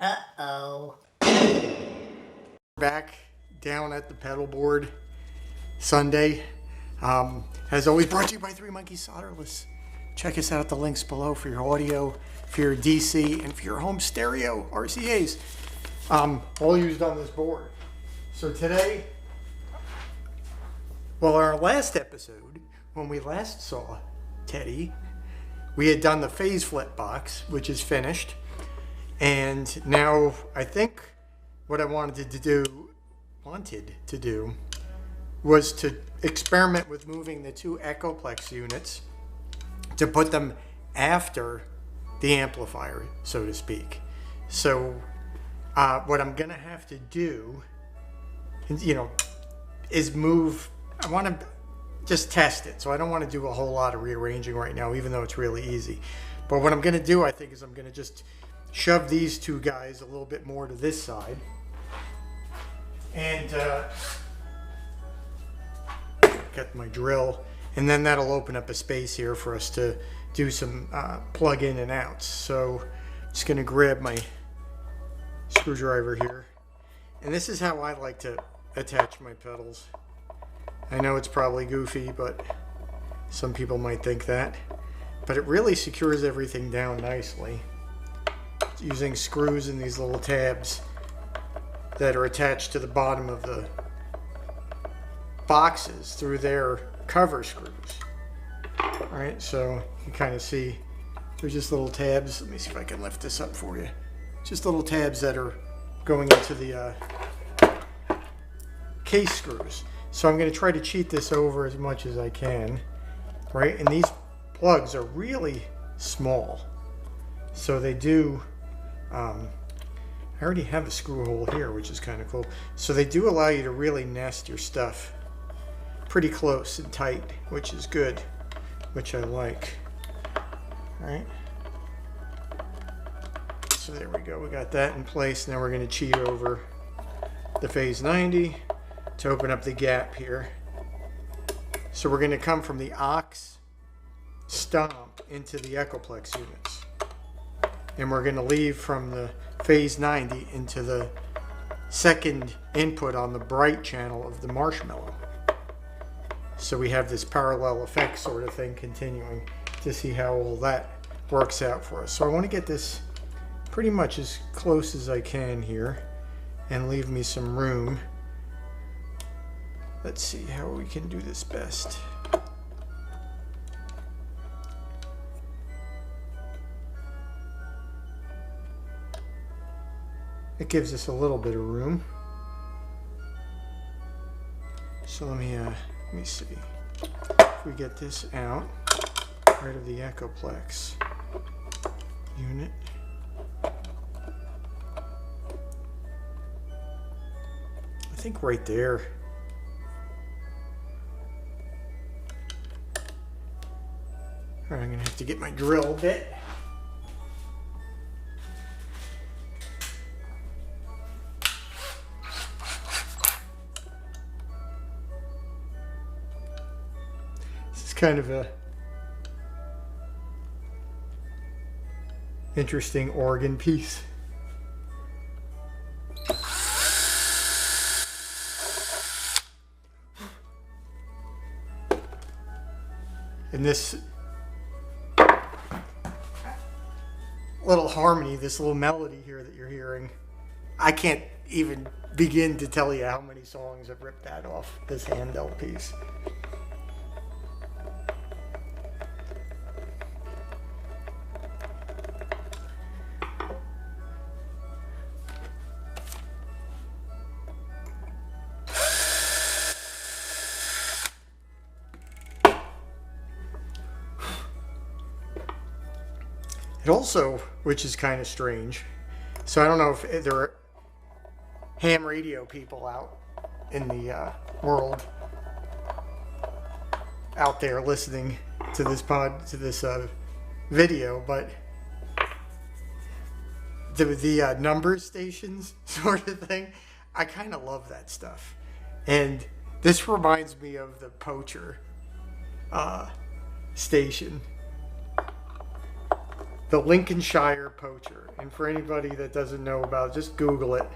Uh-oh. Back down at the pedal board Sunday. As always, brought to you by 3 Monkeys Solderless. Check us out at the links below for your audio, for your DC, and for your home stereo RCAs. All used on this board. So today, well, our last episode, when we last saw Teddy, we had done the phase flip box, which is finished. And now I think what I wanted to do was to experiment with moving the 2 Echoplex units to put them after the amplifier, so to speak. So what I'm gonna have to do, is move. I want to just test it, so I don't want to do a whole lot of rearranging right now, even though it's really easy. But what I'm gonna do, I think, is I'm gonna just shove these 2 guys a little bit more to this side, and got my drill, and then that'll open up a space here for us to do some plug in and outs. So I'm just gonna grab my screwdriver here, and this is how I like to attach my pedals. I know it's probably goofy, but some people might think that, but it really secures everything down nicely using screws in these little tabs that are attached to the bottom of the boxes through their cover screws. Alright, so you kind of see there's just little tabs. Let me see if I can lift this up for you. Just little tabs that are going into the case screws. So I'm going to try to cheat this over as much as I can. Right, and these plugs are really small. So they do, I already have a screw hole here, which is kind of cool. So they do allow you to really nest your stuff pretty close and tight, which is good, which I like. All right. So there we go. We got that in place. Now we're going to cheat over the phase 90 to open up the gap here. So we're going to come from the aux stomp into the Echoplex units. And we're going to leave from the phase 90 into the second input on the bright channel of the marshmallow. So we have this parallel effect sort of thing continuing to see how all that works out for us. So I want to get this pretty much as close as I can here and leave me some room. Let's see how we can do this best. It gives us a little bit of room. So let me see. If we get this out, right of the Echoplex unit. I think right there. All right, I'm gonna have to get my drill bit. Kind of a interesting organ piece. And this little harmony, this little melody here that you're hearing, I can't even begin to tell you how many songs I've ripped that off this handle piece. It also, which is kind of strange, so I don't know if there are ham radio people out in the world out there listening to this video, but the number stations sort of thing, I kind of love that stuff. And this reminds me of the Poacher station. the Lincolnshire Poacher. And for anybody that doesn't know about it, just Google it.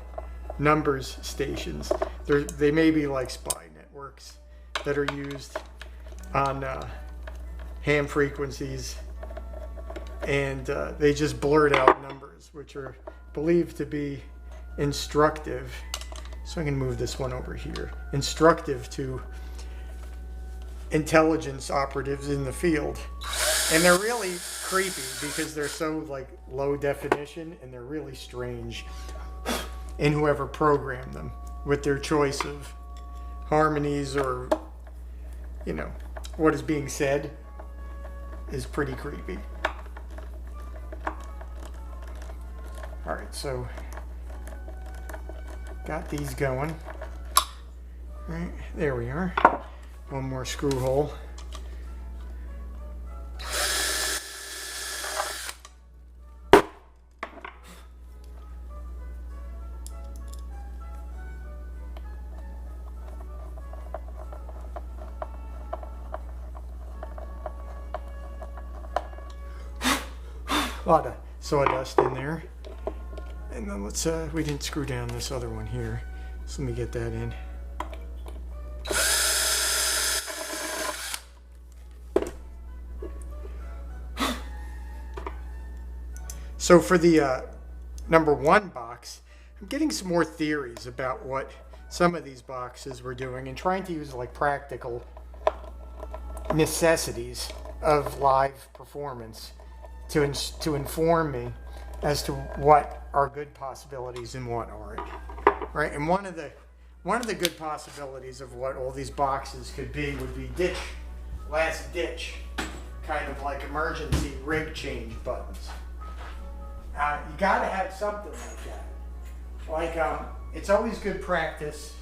Numbers stations. They may be like spy networks that are used on ham frequencies, and they just blurt out numbers, which are believed to be instructive. So I'm going to move this one over here. Instructive to intelligence operatives in the field. And they're really creepy because they're so like low definition, and they're really strange. And whoever programmed them with their choice of harmonies or, you know, what is being said is pretty creepy. All right, so got these going. All right, there we are. One more screw hole. A lot of sawdust in there. And then let's, we didn't screw down this other one here. So let me get that in. So for the number 1 box, I'm getting some more theories about what some of these boxes were doing and trying to use like practical necessities of live performance to inform me as to what are good possibilities and what aren't, right? And one of the good possibilities of what all these boxes could be would be last ditch, kind of like emergency rig change buttons. You got to have something like that. Like it's always good practice.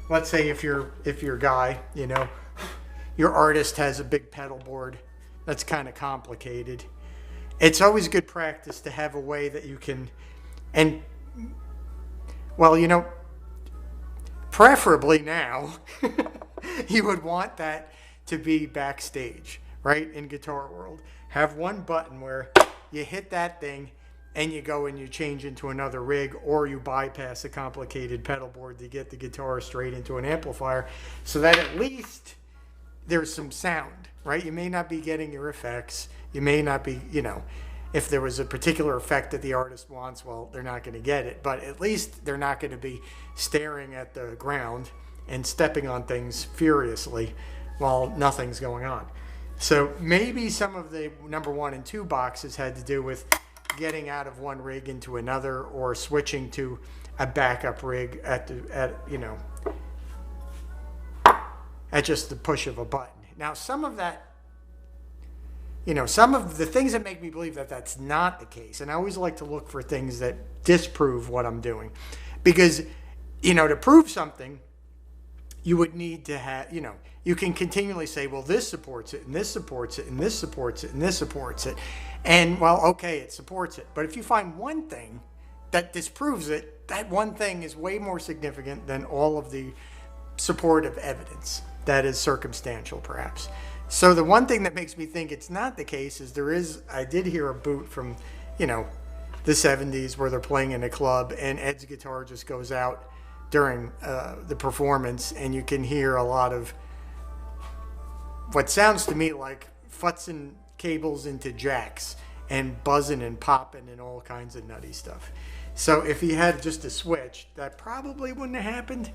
Let's say if your guy, you know, your artist has a big pedal board that's kind of complicated. It's always good practice to have a way that you can, and well, you know, preferably now, you would want that to be backstage, right? In guitar world, have one button where you hit that thing and you go and you change into another rig, or you bypass a complicated pedal board to get the guitar straight into an amplifier, so that at least there's some sound, right? You may not be getting your effects. You may not be, you know, if there was a particular effect that the artist wants, well, they're not going to get it. But at least they're not going to be staring at the ground and stepping on things furiously while nothing's going on. So maybe some of the number 1 and 2 boxes had to do with getting out of one rig into another, or switching to a backup rig at just the push of a button. Now, some of that, you know, some of the things that make me believe that that's not the case, and I always like to look for things that disprove what I'm doing, because, you know, to prove something, you would need to have, you know, you can continually say, well, this supports it, and this supports it, and this supports it, and this supports it, and, well, okay, it supports it. But if you find one thing that disproves it, that one thing is way more significant than all of the supportive evidence that is circumstantial, perhaps. So the one thing that makes me think it's not the case is I did hear a boot from, you know, the 70s where they're playing in a club and Ed's guitar just goes out during the performance, and you can hear a lot of what sounds to me like futzing cables into jacks and buzzing and popping and all kinds of nutty stuff. So if he had just a switch, that probably wouldn't have happened.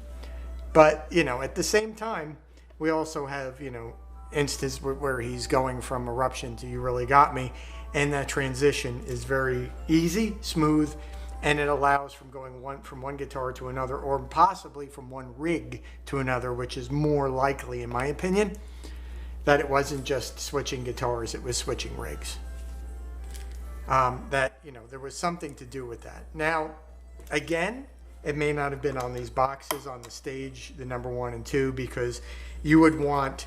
But, you know, at the same time, we also have, you know, instance where he's going from Eruption to You Really Got Me, and that transition is very easy, smooth, and it allows from going from one guitar to another, or possibly from one rig to another, which is more likely, in my opinion, that it wasn't just switching guitars, it was switching rigs. That, you know, there was something to do with that. Now, again, it may not have been on these boxes on the stage, the number 1 and 2, because you would want,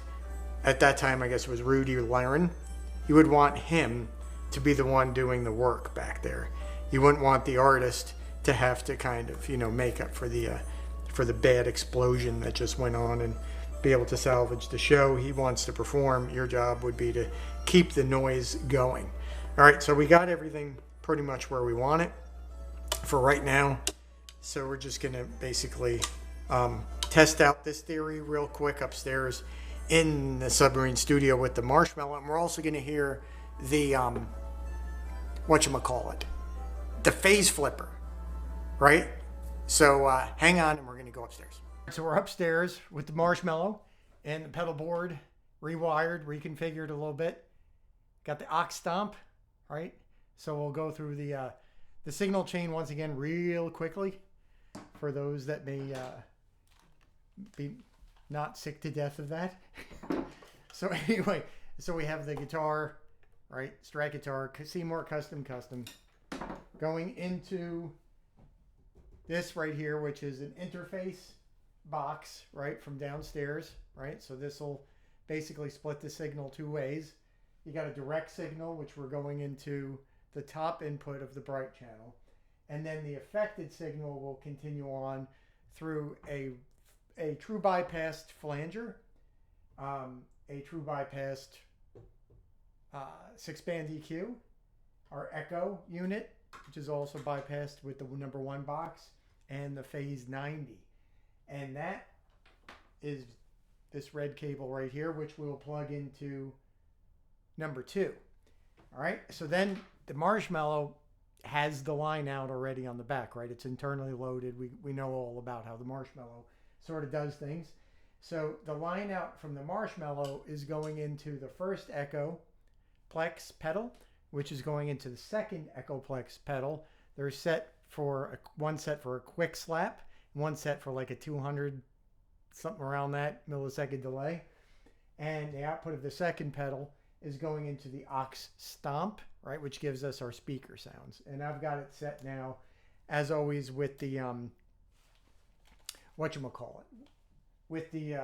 at that time, I guess it was Rudy Laren, you would want him to be the one doing the work back there. You wouldn't want the artist to have to kind of, you know, make up for the bad explosion that just went on and be able to salvage the show. He wants to perform. Your job would be to keep the noise going. All right, so we got everything pretty much where we want it for right now. So we're just gonna basically test out this theory real quick upstairs in the submarine studio with the marshmallow, and we're also gonna hear the whatchamacallit, the phase flipper, right? So hang on, and we're gonna go upstairs. So we're upstairs with the marshmallow and the pedal board rewired, reconfigured a little bit. Got the aux stomp, right? So we'll go through the signal chain once again real quickly for those that may be not sick to death of that. So anyway, so we have the guitar, right? Strat guitar, Seymour custom, going into this right here, which is an interface box, right, from downstairs, right? So this will basically split the signal two ways. You got a direct signal, which we're going into the top input of the bright channel, and then the affected signal will continue on through a true bypassed flanger, a true bypassed 6-band EQ, our echo unit, which is also bypassed with the number 1 box, and the phase 90. And that is this red cable right here, which we'll plug into number 2. All right, so then the marshmallow has the line out already on the back, right? It's internally loaded. We know all about how the marshmallow sort of does things. So the line out from the marshmallow is going into the first echo plex pedal, which is going into the second echo plex pedal. They're set for one set for a quick slap, one set for like a 200 something around that millisecond delay, and the output of the second pedal is going into the aux stomp, right, which gives us our speaker sounds. And I've got it set now, as always, with the with the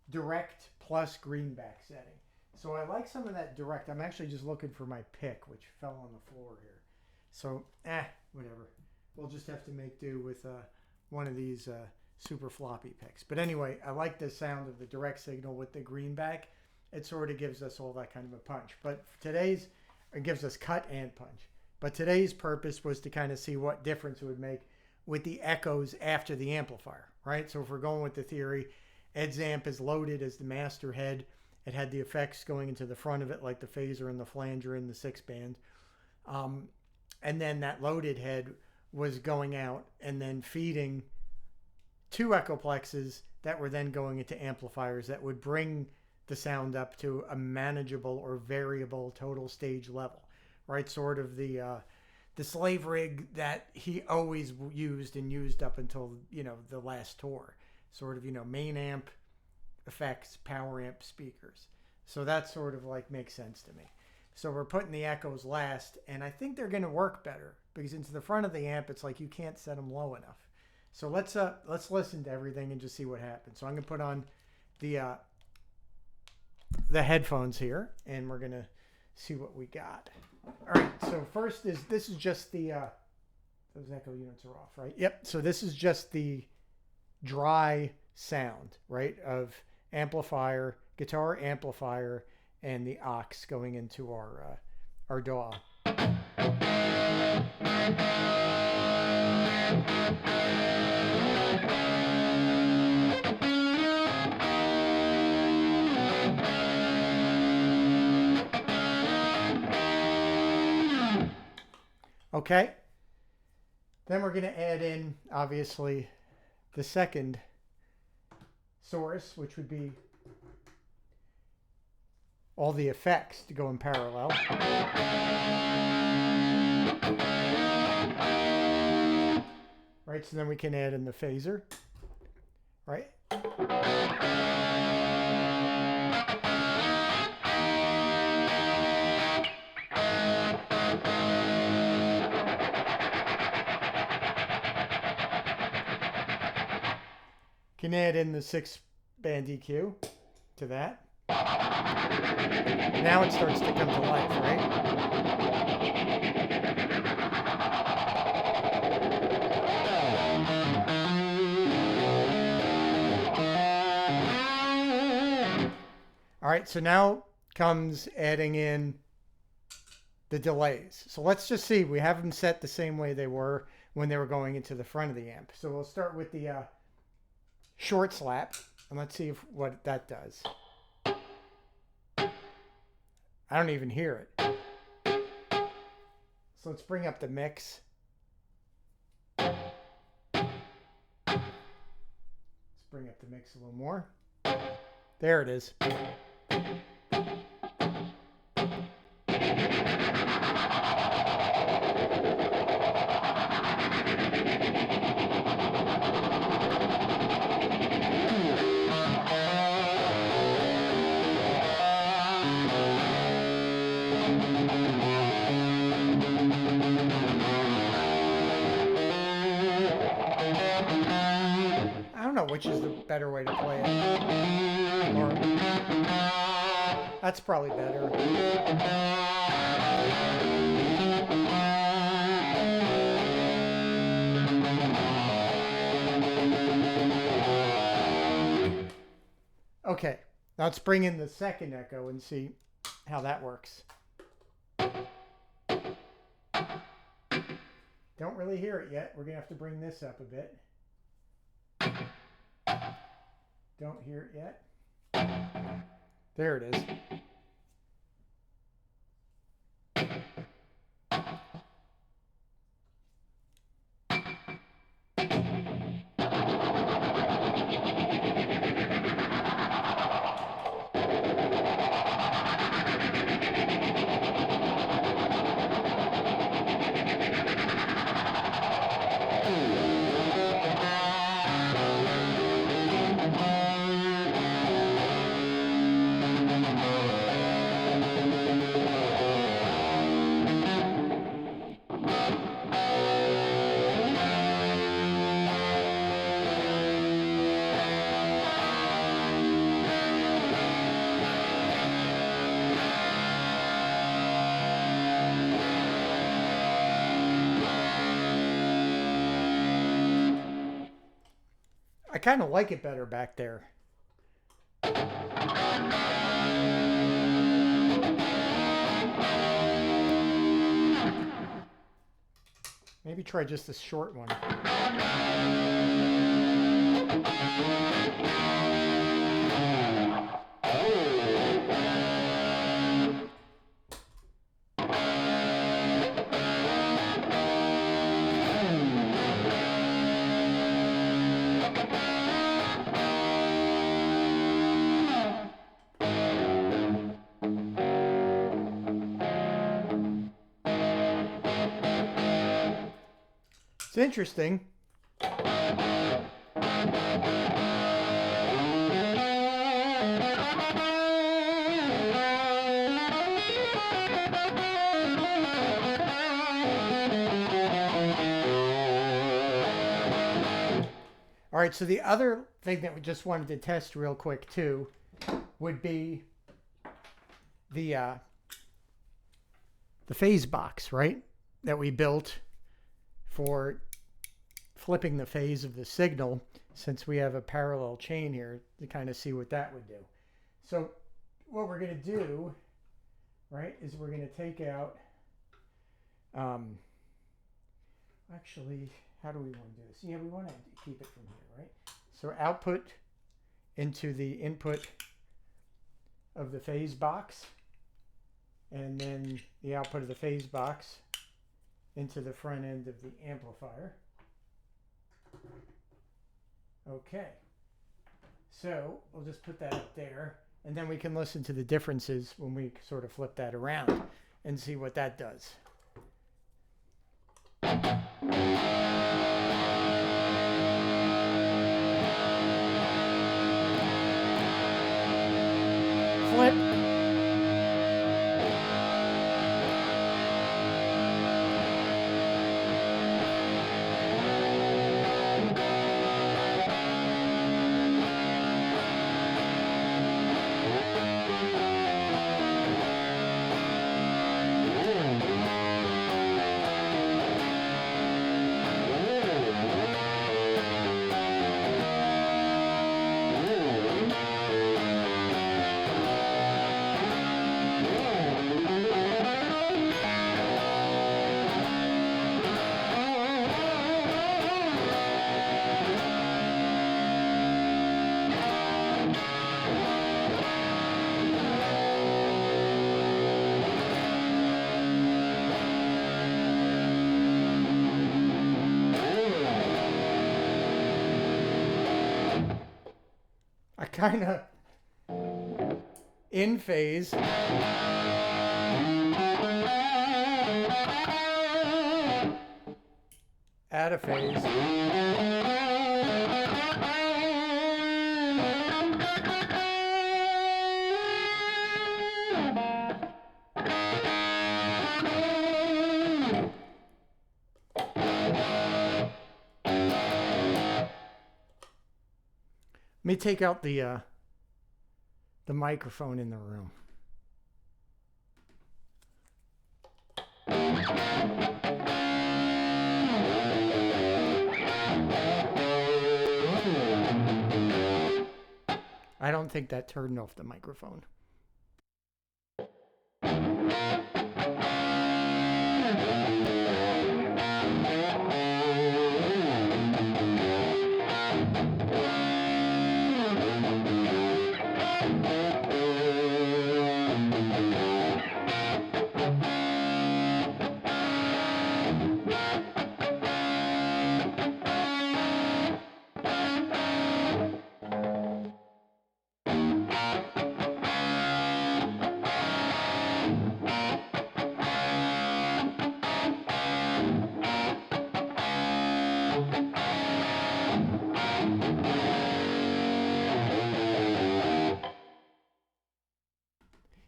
direct plus greenback setting. So I like some of that direct. I'm actually just looking for my pick, which fell on the floor here. So whatever. We'll just have to make do with one of these super floppy picks. But anyway, I like the sound of the direct signal with the greenback. It sort of gives us all that kind of a punch. But today's, it gives us cut and punch. But today's purpose was to kind of see what difference it would make with the echoes after the amplifier, right? So if we're going with the theory, Ed's amp is loaded as the master head. It had the effects going into the front of it, like the phaser and the flanger and the 6-band. And then that loaded head was going out and then feeding 2 echoplexes that were then going into amplifiers that would bring the sound up to a manageable or variable total stage level, right? Sort of the slave rig that he always used up until, the last tour. Sort of, main amp, effects, power amp, speakers. So that sort of like makes sense to me. So we're putting the echoes last, and I think they're going to work better because into the front of the amp, it's like you can't set them low enough. So let's listen to everything and just see what happens. So I'm going to put on the headphones here, and we're gonna see what we got. All right, so first this is just the those echo units are off, right? Yep. So this is just the dry sound, right, of amplifier, guitar amplifier, and the aux going into our DAW. Okay, then we're going to add in, obviously, the second source, which would be all the effects to go in parallel. Right, so then we can add in the phaser, right? Can add in the 6-band EQ to that. Now it starts to come to life, right? All right, so now comes adding in the delays. So let's just see. We have them set the same way they were when they were going into the front of the amp. So we'll start with the short slap, and let's see what that does. I don't even hear it. So let's bring up the mix. Let's bring up the mix a little more. There it is. I don't know which is the better way to play it. Or, that's probably better. Okay, now let's bring in the second echo and see how that works. Don't really hear it yet. We're going to have to bring this up a bit. Don't hear it yet. There it is. I kind of like it better back there. Maybe try just a short one. It's interesting. All right, so the other thing that we just wanted to test real quick too would be the phase box, right? That we built for flipping the phase of the signal, since we have a parallel chain here, to kind of see what that would do. So what we're going to do, right, is we're going to take out, actually, how do we want to do this? Yeah, we want to keep it from here, right? So output into the input of the phase box, and then the output of the phase box into the front end of the amplifier. Okay, so we'll just put that up there, and then we can listen to the differences when we sort of flip that around and see what that does. Flip. kind of in phase. Out of phase. Let me take out the microphone in the room. I don't think that turned off the microphone.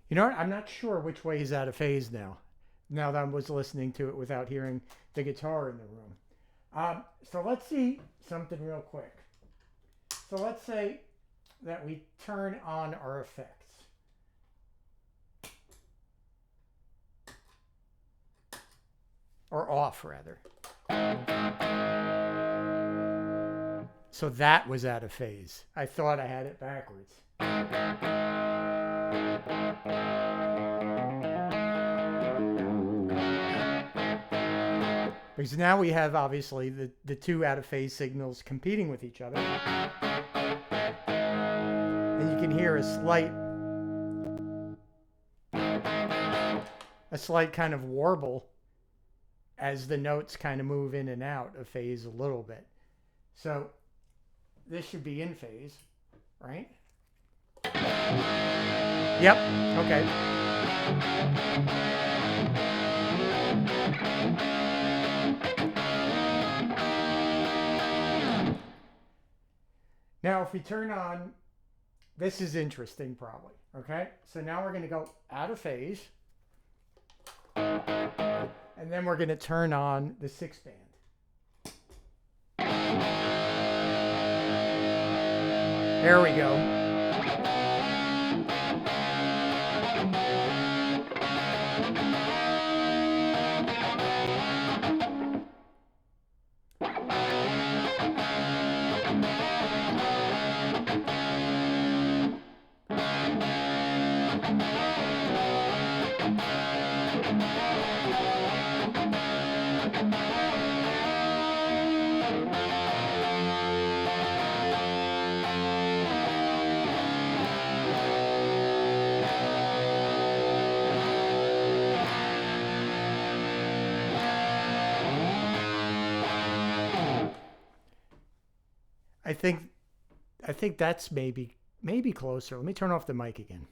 You know what? I'm not sure which way is out of phase now. Now that I was listening to it without hearing the guitar in the room. So let's see something real quick. So let's say that we turn on our effects. Or off, rather. So that was out of phase. I thought I had it backwards. Because now we have, obviously, the two out of phase signals competing with each other. And you can hear a slight kind of warble as the notes kind of move in and out of phase a little bit. So this should be in phase, right? Yep, okay. Now, if we turn on, this is interesting probably, okay? So now we're going to go out of phase. And then we're going to turn on the 6-band. There we go. I think that's maybe closer. Let me turn off the mic again.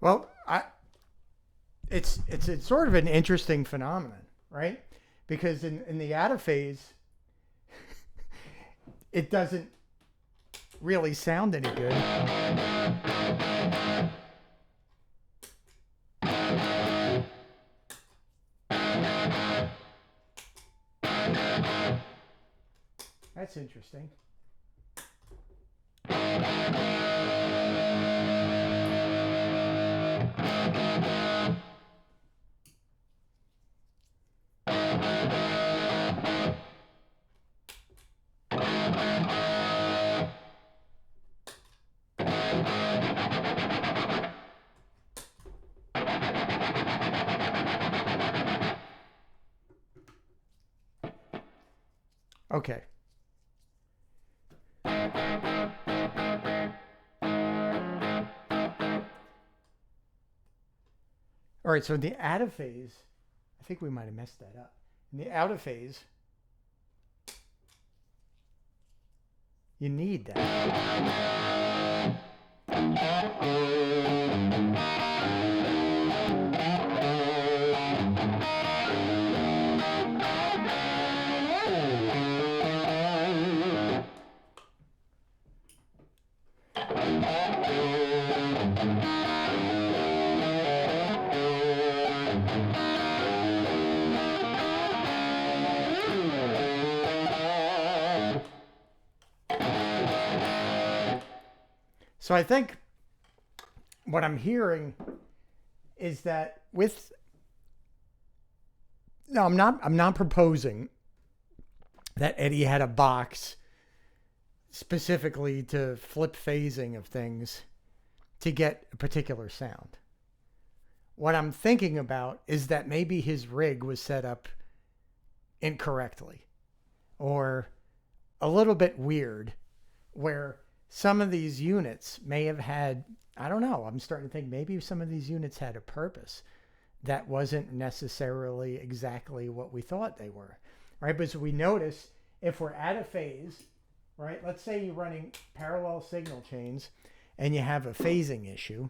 Well, it's sort of an interesting phenomenon, right? Because in the out of phase, it doesn't really sound any good. That's interesting. Okay. All right, so in the out of phase, I think we might have messed that up. In the out of phase, you need that. So I think what I'm hearing is that I'm not proposing that Eddie had a box specifically to flip phasing of things to get a particular sound. What I'm thinking about is that maybe his rig was set up incorrectly or a little bit weird, where some of these units may have had, I don't know, I'm starting to think maybe some of these units had a purpose that wasn't necessarily exactly what we thought they were, right? But as we notice, if we're out of phase, right, let's say you're running parallel signal chains and you have a phasing issue,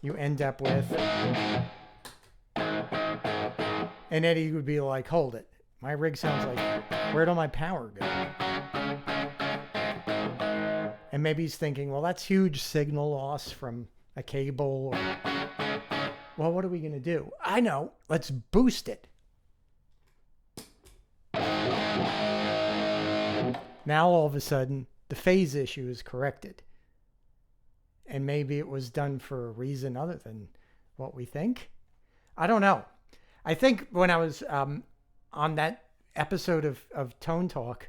you end up with, and Eddie would be like, hold it, my rig sounds like, where'd all my power go? And maybe he's thinking, well, that's huge signal loss from a cable. Or, well, what are we going to do? I know. Let's boost it. Now, all of a sudden, the phase issue is corrected. And maybe it was done for a reason other than what we think. I don't know. I think when I was on that episode of Tone Talk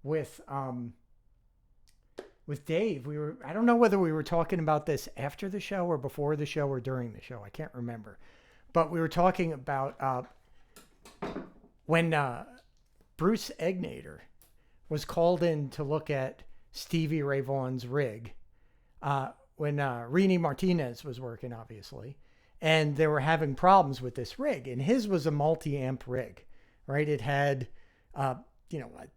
with Dave, I don't know whether we were talking about this after the show or before the show or during the show. I can't remember. But we were talking about when Bruce Egnater was called in to look at Stevie Ray Vaughan's rig, when Rini Martinez was working, obviously, and they were having problems with this rig. And his was a multi-amp rig, right? It had, a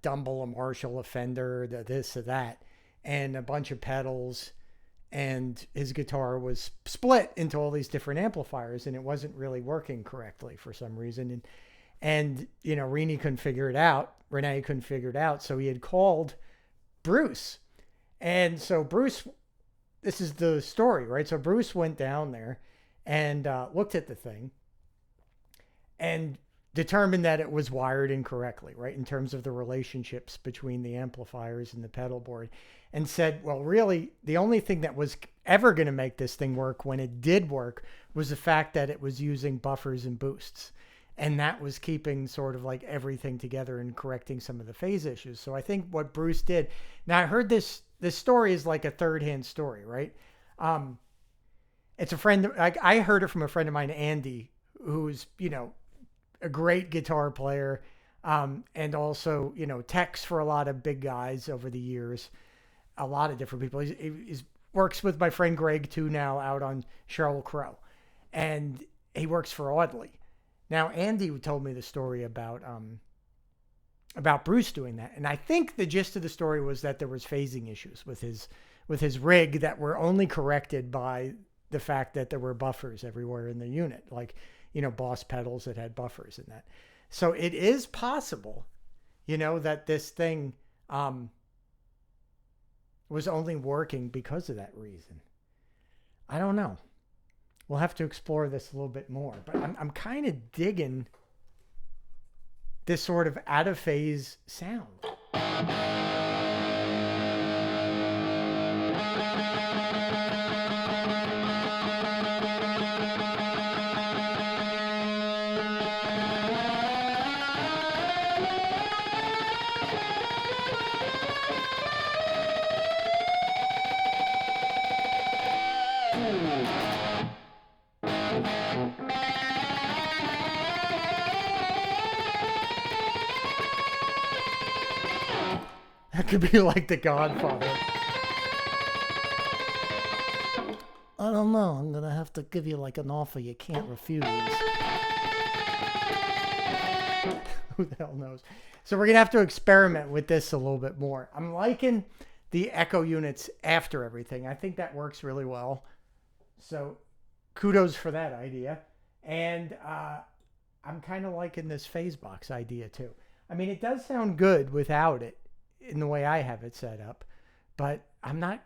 Dumble, a Marshall, a Fender, this or that, and a bunch of pedals, and his guitar was split into all these different amplifiers, and it wasn't really working correctly for some reason. And Renee couldn't figure it out. So he had called Bruce. And so Bruce, this is the story, right? So Bruce went down there and looked at the thing and determined that it was wired incorrectly, right? In terms of the relationships between the amplifiers and the pedal board, and said, well, really, the only thing that was ever going to make this thing work when it did work was the fact that it was using buffers and boosts. And that was keeping sort of like everything together and correcting some of the phase issues. So I think what Bruce did, now I heard this story is like a third-hand story, right? It's a friend, I heard it from a friend of mine, Andy, who's, a great guitar player, and also, techs for a lot of big guys over the years, a lot of different people. He works with my friend Greg too now out on Sheryl Crow, and he works for Audley. Now, Andy told me the story about Bruce doing that, and I think the gist of the story was that there was phasing issues with his rig that were only corrected by the fact that there were buffers everywhere in the unit, like, Boss pedals that had buffers in that. So it is possible, that this thing was only working because of that reason. I don't know. We'll have to explore this a little bit more, but I'm kind of digging this sort of out of phase sound. That could be like The Godfather. I don't know. I'm going to have to give you like an offer you can't refuse. Who the hell knows? So we're going to have to experiment with this a little bit more. I'm liking the echo units after everything. I think that works really well. So kudos for that idea. And I'm kind of liking this phase box idea too. I mean, it does sound good without it in the way I have it set up, but I'm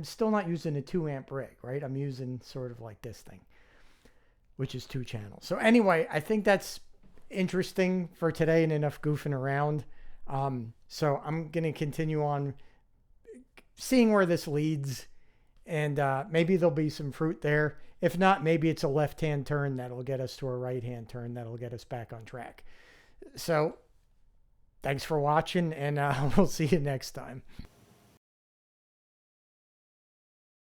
still not using a 2-amp rig, right? I'm using sort of like this thing, which is 2 channels. So anyway, I think that's interesting for today and enough goofing around. So I'm going to continue on seeing where this leads, and maybe there'll be some fruit there. If not, maybe it's a left-hand turn that'll get us to a right-hand turn that'll get us back on track. So thanks for watching, and we'll see you next time.